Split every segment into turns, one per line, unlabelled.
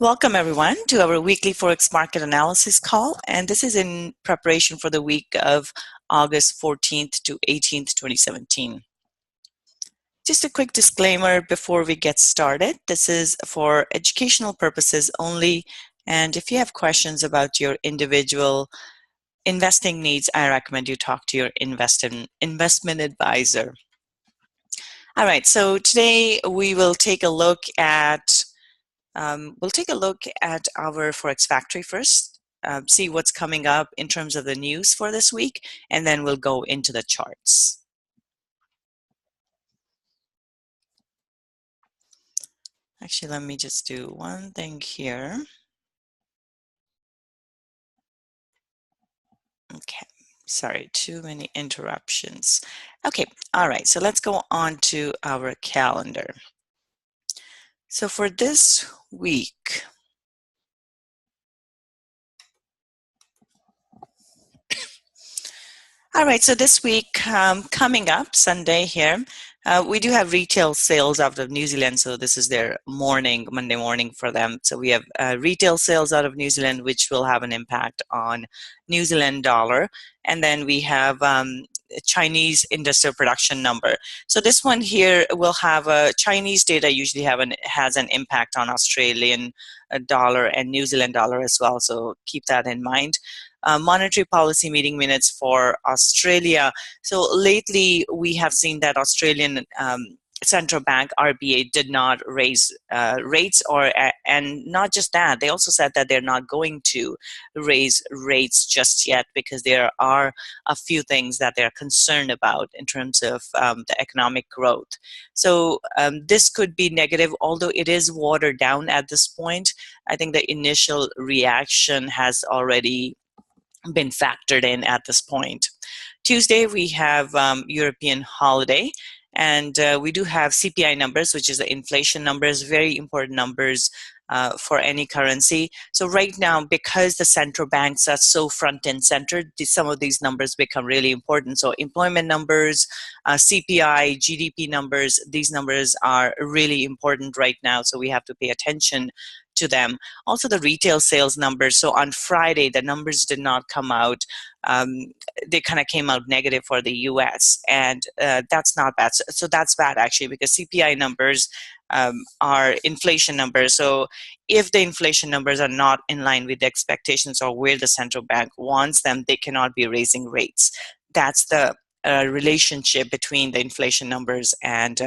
Welcome everyone to our weekly Forex market analysis call, and this is in preparation for the week of August 14th to 18th, 2017. Just a quick disclaimer before we get started. This is for educational purposes only, and if you have questions about your individual investing needs, I recommend you talk to your investment advisor. All right, so today we will take a look at our Forex Factory first, see what's coming up in terms of the news for this week, and then we'll go into the charts. Actually, let me just do one thing here. Okay, sorry, too many interruptions. Okay, all right, so let's go on to our calendar. So for this week, all right, so this week coming up, Sunday here, we do have retail sales out of New Zealand, so this is their morning, Monday morning for them. So we have retail sales out of New Zealand, which will have an impact on New Zealand dollar. And then we have Chinese industrial production number. So this one here will have Chinese data usually has an impact on Australian dollar and New Zealand dollar as well, so keep that in mind. Monetary policy meeting minutes for Australia. So lately we have seen that Australian Central Bank, RBA, did not raise rates, and not just that, they also said that they're not going to raise rates just yet because there are a few things that they're concerned about in terms of the economic growth. So this could be negative, although it is watered down at this point. I think the initial reaction has already been factored in at this point. Tuesday, we have European holiday, and we do have CPI numbers, which is the inflation numbers, very important numbers for any currency. So right now, because the central banks are so front and center, some of these numbers become really important. So employment numbers, CPI, GDP numbers, these numbers are really important right now, so we have to pay attention to them. Also the retail sales numbers. So on Friday, the numbers did not come out. They kind of came out negative for the US, and that's not bad. So that's bad actually, because CPI numbers are inflation numbers. So if the inflation numbers are not in line with the expectations or where the central bank wants them, they cannot be raising rates. That's the relationship between the inflation numbers and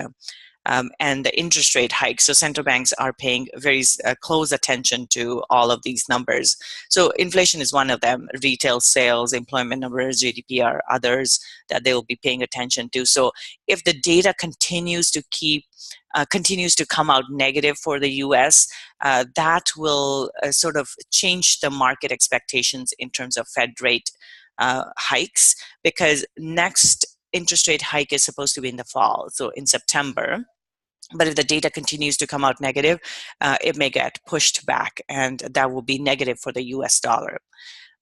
the interest rate hike. So central banks are paying very close attention to all of these numbers. So inflation is one of them. Retail sales, employment numbers, GDP are others that they will be paying attention to. So if the data continues to come out negative for the US, that will sort of change the market expectations in terms of Fed rate hikes, because next interest rate hike is supposed to be in the fall, so in September. But if the data continues to come out negative, it may get pushed back, and that will be negative for the US dollar.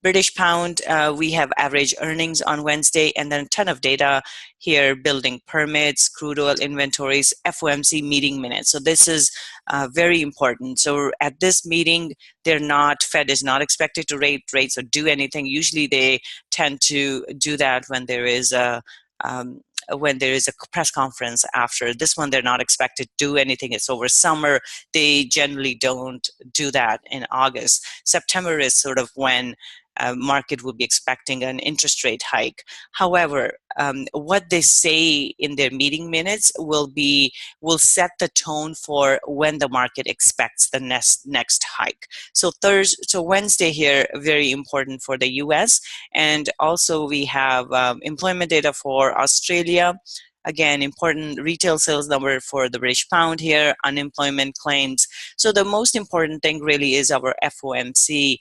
British pound, we have average earnings on Wednesday, and then a ton of data here, building permits, crude oil inventories, FOMC meeting minutes. So this is very important. So at this meeting, Fed is not expected to raise rates or do anything. Usually they tend to do that when there is a press conference after. This one, they're not expected to do anything. It's over summer. They generally don't do that in August. September is sort of when market will be expecting an interest rate hike. However, what they say in their meeting minutes will set the tone for when the market expects the next hike. So Wednesday here, very important for the US, and also we have employment data for Australia. Again, important retail sales number for the British pound here, unemployment claims. So the most important thing really is our FOMC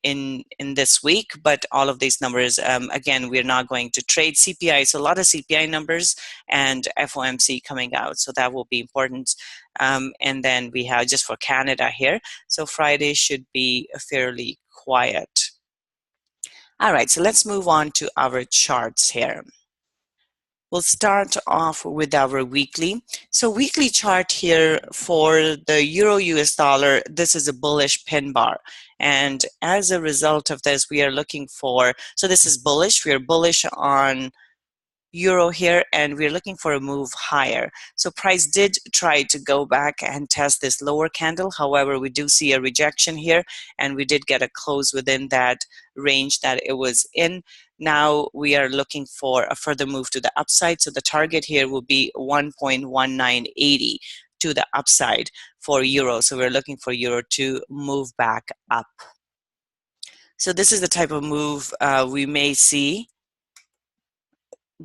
in this week, but all of these numbers, again, we're not going to trade. CPI, so a lot of CPI numbers and FOMC coming out, so that will be important. And then we have just for Canada here, so Friday should be fairly quiet. All right, so let's move on to our charts here. We'll start off with our weekly. So weekly chart here for the Euro US dollar, this is a bullish pin bar. And as a result of this, we are looking for, so this is bullish. We are bullish on euro here, and we're looking for a move higher. So price did try to go back and test this lower candle. However, we do see a rejection here, and we did get a close within that range that it was in. Now we are looking for a further move to the upside. So the target here will be 1.1980 to the upside for euro. So we're looking for euro to move back up. So this is the type of move we may see.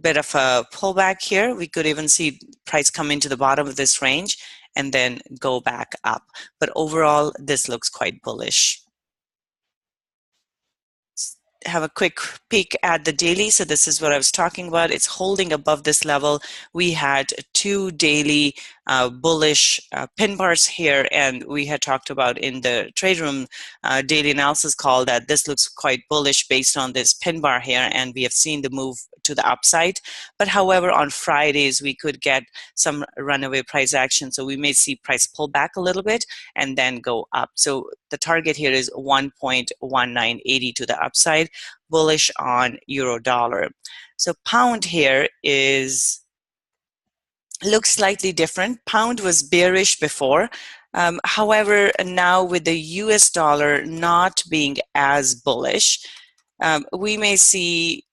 Bit of a pullback here. We could even see price come into the bottom of this range and then go back up. But overall, this looks quite bullish. Have a quick peek at the daily. So this is what I was talking about. It's holding above this level. We had two daily bullish pin bars here, and we had talked about in the trade room daily analysis call that this looks quite bullish based on this pin bar here, and we have seen the move to the upside. But however, on Fridays we could get some runaway price action, so we may see price pull back a little bit and then go up. So the target here is 1.1980 to the upside, bullish on euro dollar. So pound here looks slightly different. Pound was bearish before. However, now with the US dollar not being as bullish, we may see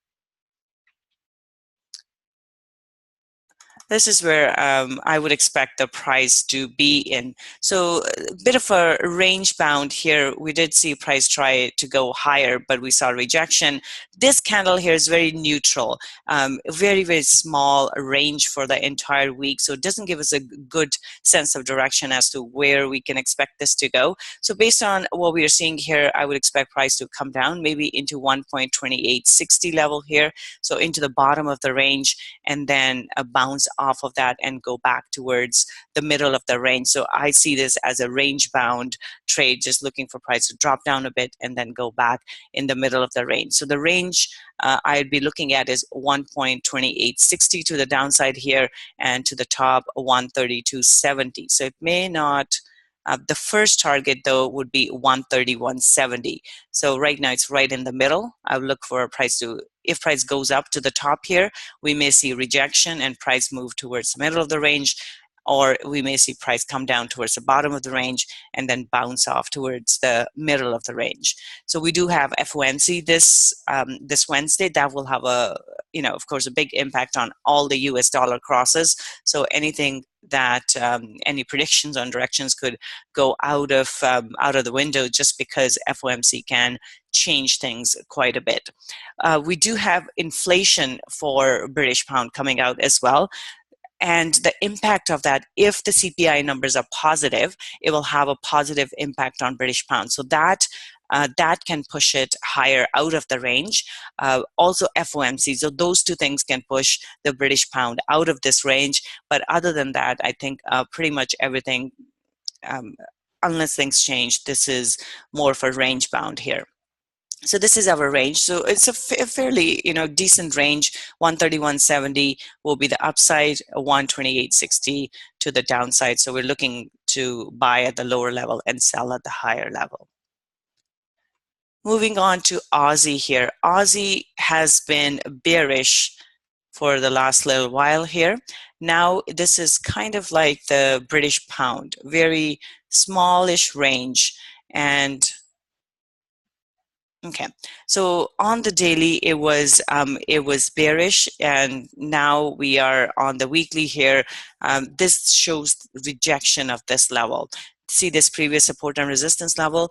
this is where I would expect the price to be in. So a bit of a range bound here. We did see price try to go higher, but we saw rejection. This candle here is very neutral, very, very small range for the entire week. So it doesn't give us a good sense of direction as to where we can expect this to go. So based on what we are seeing here, I would expect price to come down maybe into 1.2860 level here. So into the bottom of the range, and then a bounce off of that and go back towards the middle of the range. So I see this as a range bound trade, just looking for price to drop down a bit and then go back in the middle of the range. So the range I'd be looking at is 1.2860 to the downside here, and to the top 132.70. So it may not, the first target though would be 131.70. So right now it's right in the middle. I would look for a price to, if price goes up to the top here, we may see rejection and price move towards the middle of the range, or we may see price come down towards the bottom of the range and then bounce off towards the middle of the range. So we do have FOMC this Wednesday. That will have a, of course, a big impact on all the US dollar crosses. So anything that any predictions on directions could go out of the window, just because FOMC can change things quite a bit. We do have inflation for British pound coming out as well. And the impact of that, if the CPI numbers are positive, it will have a positive impact on British pound. So that can push it higher out of the range. Also FOMC, so those two things can push the British pound out of this range. But other than that, I think pretty much everything, unless things change, this is more of a range bound here. So this is our range. So it's a fairly, decent range. 131.70 will be the upside, 128.60 to the downside. So we're looking to buy at the lower level and sell at the higher level. Moving on to Aussie here. Aussie has been bearish for the last little while here. Now this is kind of like the British pound, very smallish range. And okay, so on the daily it was bearish, and now we are on the weekly here. This shows rejection of this level. See this previous support and resistance level.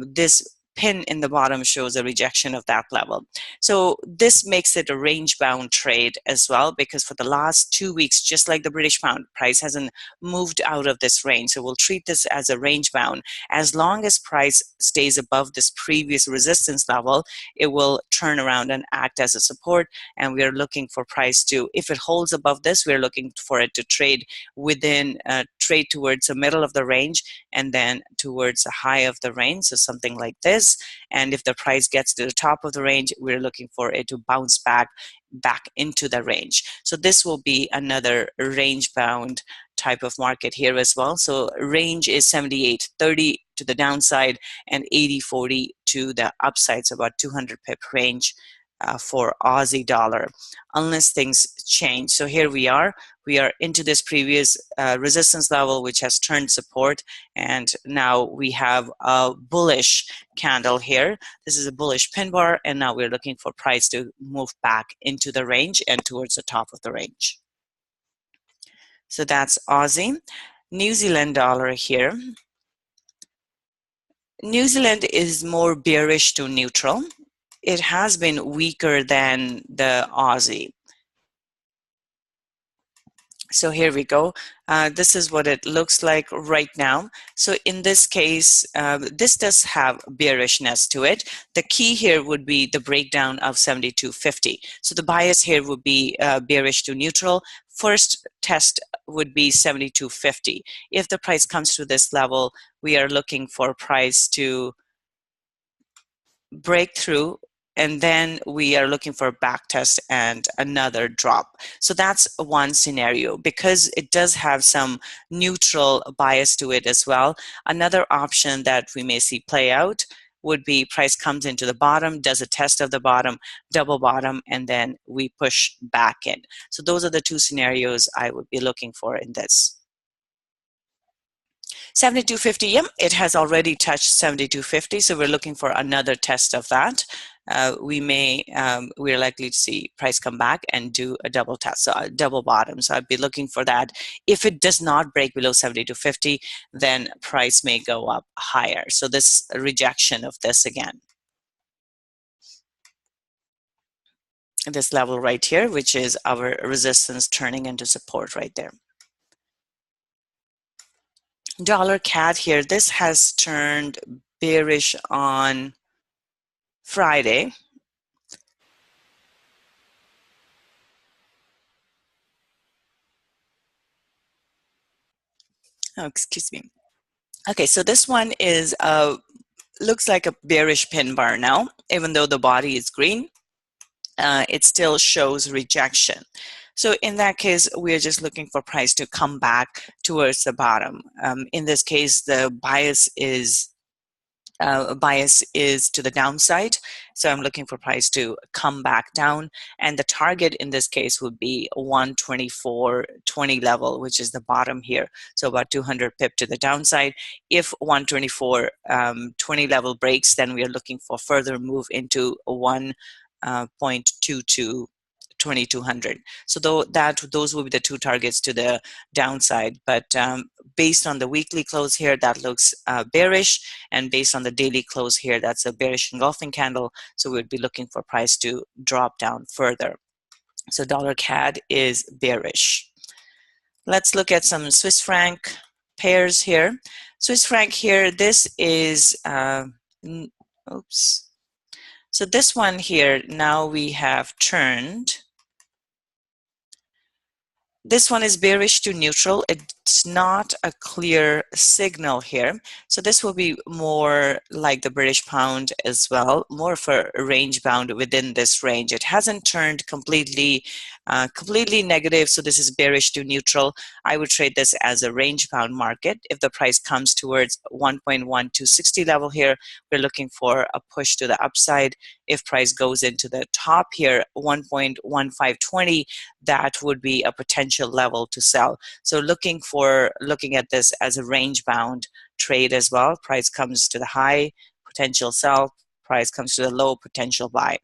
This pin in the bottom shows a rejection of that level. So this makes it a range bound trade as well, because for the last 2 weeks, just like the British pound, price hasn't moved out of this range. So we'll treat this as a range bound. As long as price stays above this previous resistance level, it will turn around and act as a support. And we are looking for price to, if it holds above this, we're looking for it to trade within, trade towards the middle of the range and then towards the high of the range. So something like this. levels, and if the price gets to the top of the range, we're looking for it to bounce back into the range. So this will be another range bound type of market here as well. So range is 78.30 to the downside and 80.40 to the upside, so about 200 pip range for Aussie dollar, unless things change. So here we are into this previous resistance level, which has turned support, and now we have a bullish candle here. This is a bullish pin bar, and now we're looking for price to move back into the range and towards the top of the range. So that's Aussie. New Zealand dollar here. New Zealand is more bearish to neutral. It has been weaker than the Aussie. So here we go. This is what it looks like right now. So in this case, this does have bearishness to it. The key here would be the breakdown of 72.50. So the bias here would be bearish to neutral. First test would be 72.50. If the price comes to this level, we are looking for price to break through, and then we are looking for a back test and another drop. So that's one scenario, because it does have some neutral bias to it as well. Another option that we may see play out would be price comes into the bottom, does a test of the bottom, double bottom, and then we push back in. So those are the two scenarios I would be looking for in this. 72.50, yeah, it has already touched 72.50, so we're looking for another test of that. We're likely to see price come back and do a double test, so a double bottom. So I'd be looking for that. If it does not break below 72.50, then price may go up higher. So this rejection of this again. This level right here, which is our resistance turning into support right there. Dollar CAD here, this has turned bearish on Friday. Oh, excuse me. Okay, so this one is looks like a bearish pin bar now, even though the body is green. It still shows rejection. So in that case, we're just looking for price to come back towards the bottom. In this case, the bias is to the downside. So I'm looking for price to come back down. And the target in this case would be 124.20 level, which is the bottom here. So about 200 pip to the downside. If 124.20 level breaks, then we are looking for further move into 1.22. 2200. So those will be the two targets to the downside. But based on the weekly close here, that looks bearish, and based on the daily close here, that's a bearish engulfing candle. So we'd be looking for price to drop down further. So dollar CAD is bearish. Let's look at some Swiss franc pairs here. Swiss franc here, this is oops. So this one here, now we have turned. This one is bearish to neutral. It's not a clear signal here. So this will be more like the British pound as well, more for a range bound within this range. It hasn't turned completely negative, so this is bearish to neutral. I would trade this as a range bound market. If the price comes towards 1.1260 level here, we're looking for a push to the upside. If price goes into the top here, 1.1520, that would be a potential level to sell. So looking at this as a range bound trade as well. Price comes to the high, potential sell. Price comes to the low, potential buy.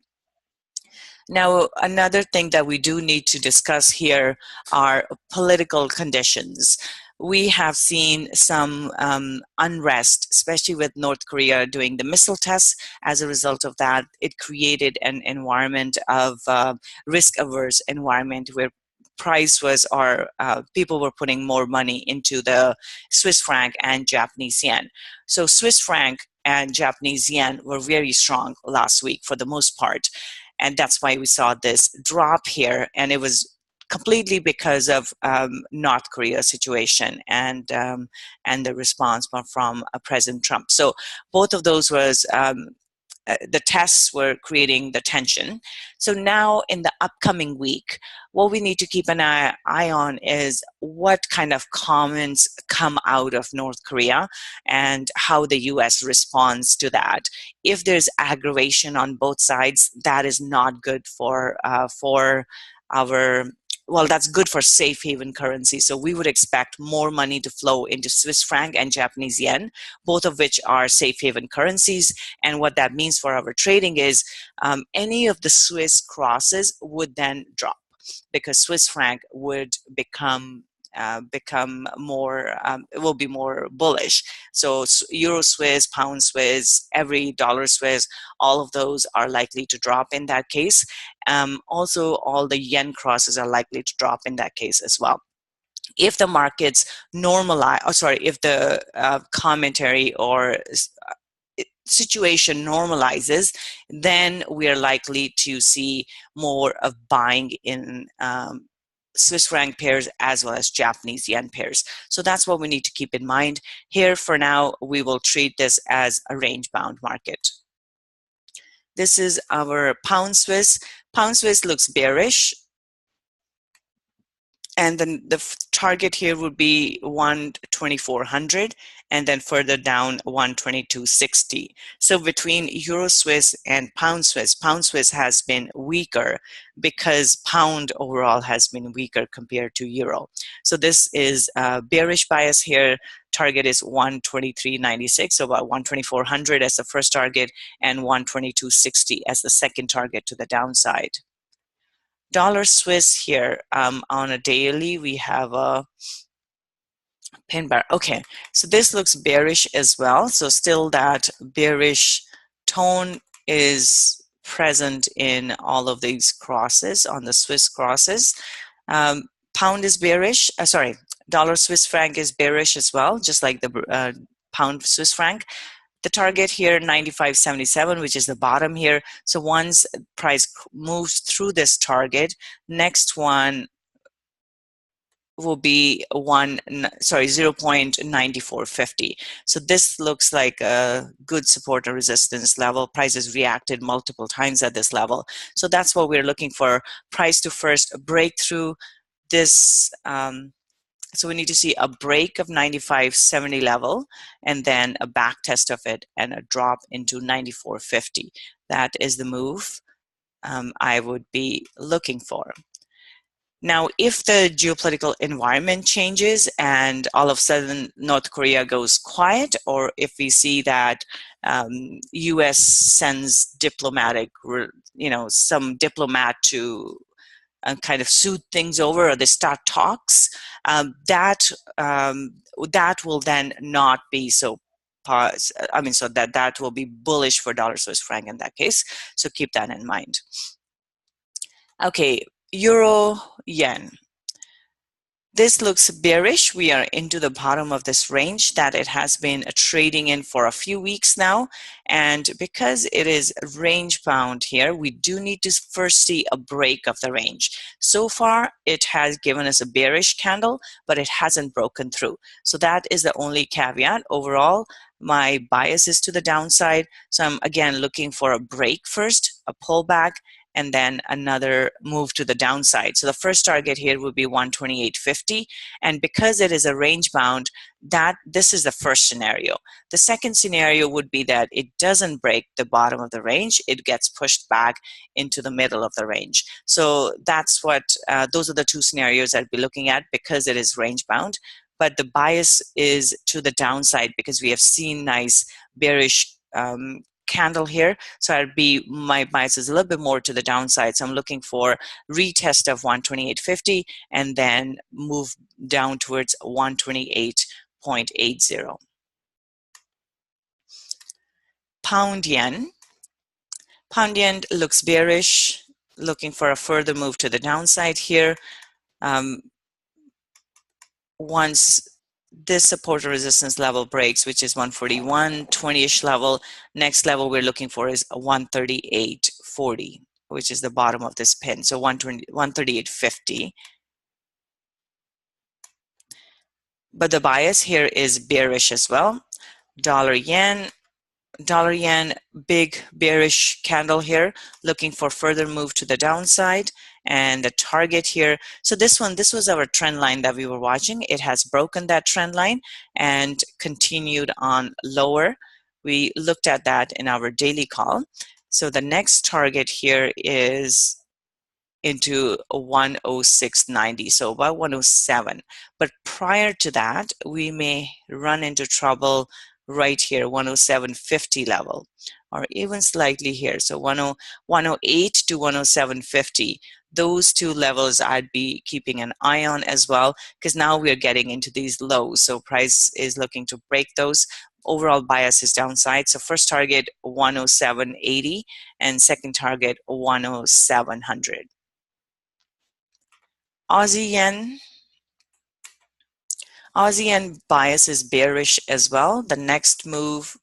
Now, another thing that we do need to discuss here are political conditions. We have seen some unrest, especially with North Korea doing the missile tests. As a result of that, it created an environment of risk-averse environment where price was, or people were putting more money into the Swiss franc and Japanese yen. So Swiss franc and Japanese yen were very strong last week for the most part. And that's why we saw this drop here, and it was completely because of North Korea situation and the response from President Trump. So both of those was the tests were creating the tension. So now in the upcoming week, what we need to keep an eye on is what kind of comments come out of North Korea and how the US responds to that. If there's aggravation on both sides, that is not good for our, well, that's good for safe haven currency. So we would expect more money to flow into Swiss franc and Japanese yen, both of which are safe haven currencies. And what that means for our trading is any of the Swiss crosses would then drop, because Swiss franc would become more, it will be more bullish. So Euro Swiss, Pound Swiss, every dollar Swiss, all of those are likely to drop in that case. Also, all the yen crosses are likely to drop in that case as well. If the markets normalize, if the commentary or situation normalizes, then we are likely to see more of buying in Swiss franc pairs as well as Japanese yen pairs. So that's what we need to keep in mind. Here for now, we will treat this as a range-bound market. This is our Pound Swiss. Pound Swiss looks bearish. And then the target here would be 12400, and then further down 12260. So between Euro Swiss and Pound Swiss has been weaker because pound overall has been weaker compared to euro. So this is a bearish bias here. Target is 123.96, so about 12400 as the first target and 122.60 as the second target to the downside. Dollar Swiss here, on a daily, we have a pin bar. Okay, so this looks bearish as well. So still that bearish tone is present in all of these crosses, on the Swiss crosses. Pound is bearish, dollar Swiss franc is bearish as well, just like the pound Swiss franc. The target here, 95.77, which is the bottom here. So once price moves through this target, next one will be 0.9450. So this looks like a good support or resistance level. Price has reacted multiple times at this level. So that's what we're looking for. Price to first break through this. So we need to see a break of 95.70 level and then a back test of it and a drop into 94.50. That is the move I would be looking for. Now, if the geopolitical environment changes and all of a sudden North Korea goes quiet, or if we see that US sends diplomatic, some diplomat to kind of soothe things over, or they start talks, that will then not be so. So that will be bullish for dollar Swiss franc in that case. So keep that in mind. Okay, Euro Yen. This looks bearish. We are into the bottom of this range that it has been trading in for a few weeks now. And because it is range bound here, we do need to first see a break of the range. So far, it has given us a bearish candle, but it hasn't broken through. So that is the only caveat. Overall, my bias is to the downside. So I'm again looking for a break first, a pullback, and then another move to the downside. So the first target here would be 128.50. And because it is a range bound, this is the first scenario. The second scenario would be that it doesn't break the bottom of the range. It gets pushed back into the middle of the range. So that's what, those are the two scenarios I'd be looking at because it is range bound. But the bias is to the downside because we have seen nice bearish candle here. So my bias is a little bit more to the downside. So I'm looking for retest of 128.50 and then move down towards 128.80. Pound yen. Pound yen looks bearish, looking for a further move to the downside here. Once this support or resistance level breaks, which is 141.20-ish level, next level we're looking for is 138.40, which is the bottom of this pin. So 138.50 but the bias here is bearish as well. Dollar yen, big bearish candle here, looking for further move to the downside, and the target here. So this was our trend line that we were watching. It has broken that trend line and continued on lower. We looked at that in our daily call. So the next target here is into 106.90, so about 107. But prior to that, we may run into trouble right here, 107.50 level, or even slightly here. So 108 to 107.50. Those two levels I'd be keeping an eye on as well, because now we're getting into these lows. So price is looking to break those. Overall bias is downside. So first target 107.80 and second target 107.100. Aussie yen bias is bearish as well. The next move,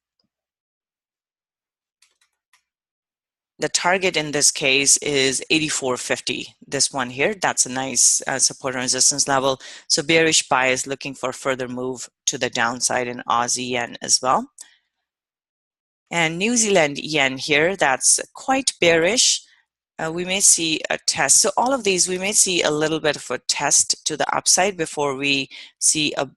the target in this case is 84.50. This one here, that's a nice support and resistance level. So bearish bias, looking for further move to the downside in Aussie yen as well. And New Zealand yen here, that's quite bearish. We may see a test. So all of these, we may see a little bit of a test to the upside before we see a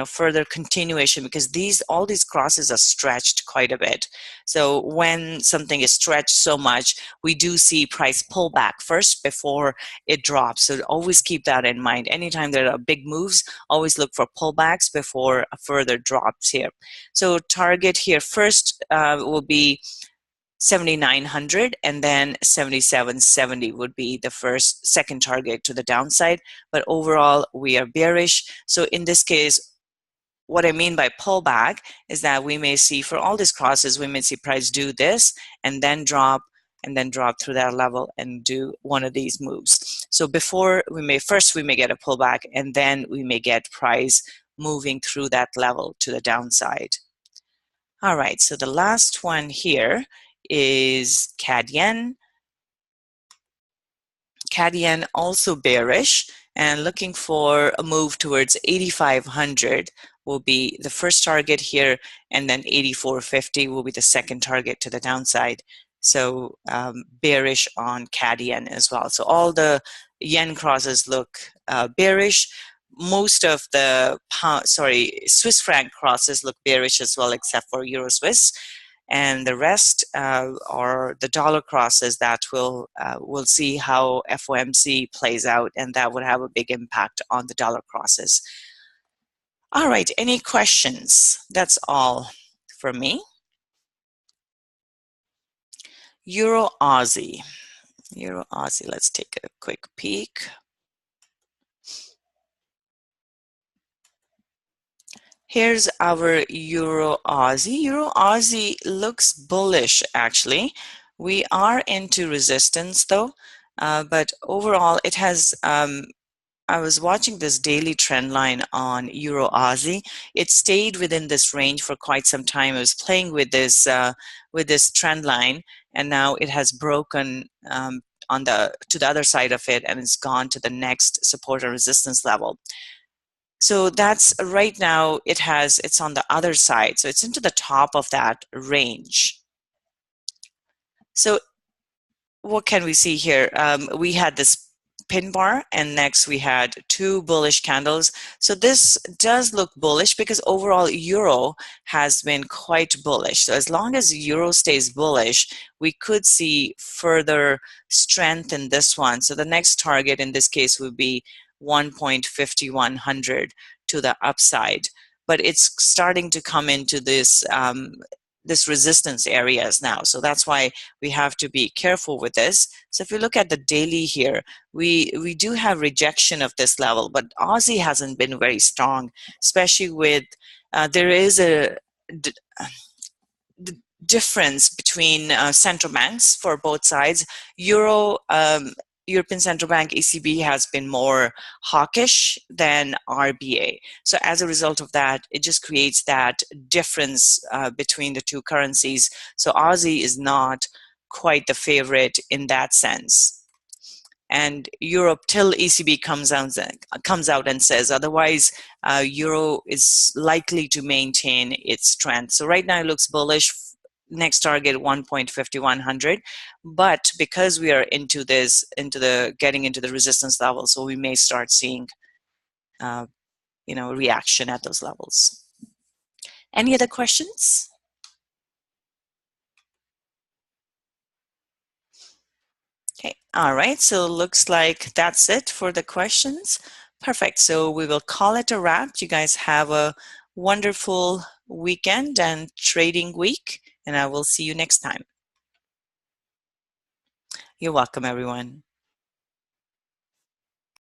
further continuation, because all these crosses are stretched quite a bit. So when something is stretched so much, we do see price pull back first before it drops. So always keep that in mind. Anytime there are big moves, always look for pullbacks before further drops here. So target here first will be 7,900, and then 77.70 would be the second target to the downside. But overall, we are bearish. So in this case, what I mean by pullback is that we may see, for all these crosses, we may see price do this and then drop through that level and do one of these moves. So before we may get a pullback, and then we may get price moving through that level to the downside. All right, so the last one here is CAD yen. CAD yen also bearish and looking for a move towards 8,500 will be the first target here, and then 84.50 will be the second target to the downside. So bearish on CAD yen as well. So all the yen crosses look bearish. Most of the Swiss franc crosses look bearish as well, except for Euro Swiss. And the rest are the dollar crosses that we'll see how FOMC plays out, and that would have a big impact on the dollar crosses. All right, any questions? That's all from me. Euro Aussie, let's take a quick peek. Here's our Euro Aussie. Euro Aussie looks bullish, actually. We are into resistance though, but overall it has, I was watching this daily trend line on Euro Aussie. It stayed within this range for quite some time. It was playing with this trend line, and now it has broken to the other side of it, and it's gone to the next support or resistance level. So that's right now it's on the other side. So it's into the top of that range. So what can we see here? We had this pin bar, and next we had two bullish candles. So this does look bullish because overall Euro has been quite bullish. So as long as Euro stays bullish, we could see further strength in this one. So the next target in this case would be 1.5100 to the upside, but it's starting to come into this this resistance areas now. So that's why we have to be careful with this. So if you look at the daily here, we do have rejection of this level, but Aussie hasn't been very strong, especially with there is a difference between central banks for both sides. European Central Bank, ECB, has been more hawkish than RBA. So as a result of that, it just creates that difference between the two currencies. So Aussie is not quite the favorite in that sense. and Europe till ECB comes out and says otherwise. Euro is likely to maintain its strength. So right now it looks bullish. Next target 1.5100, but because we are into getting into the resistance level, so we may start seeing reaction at those levels. Any other questions? Okay, all right, so looks like that's it for the questions. Perfect, so we will call it a wrap. You guys have a wonderful weekend and trading week, and I will see you next time. You're welcome, everyone.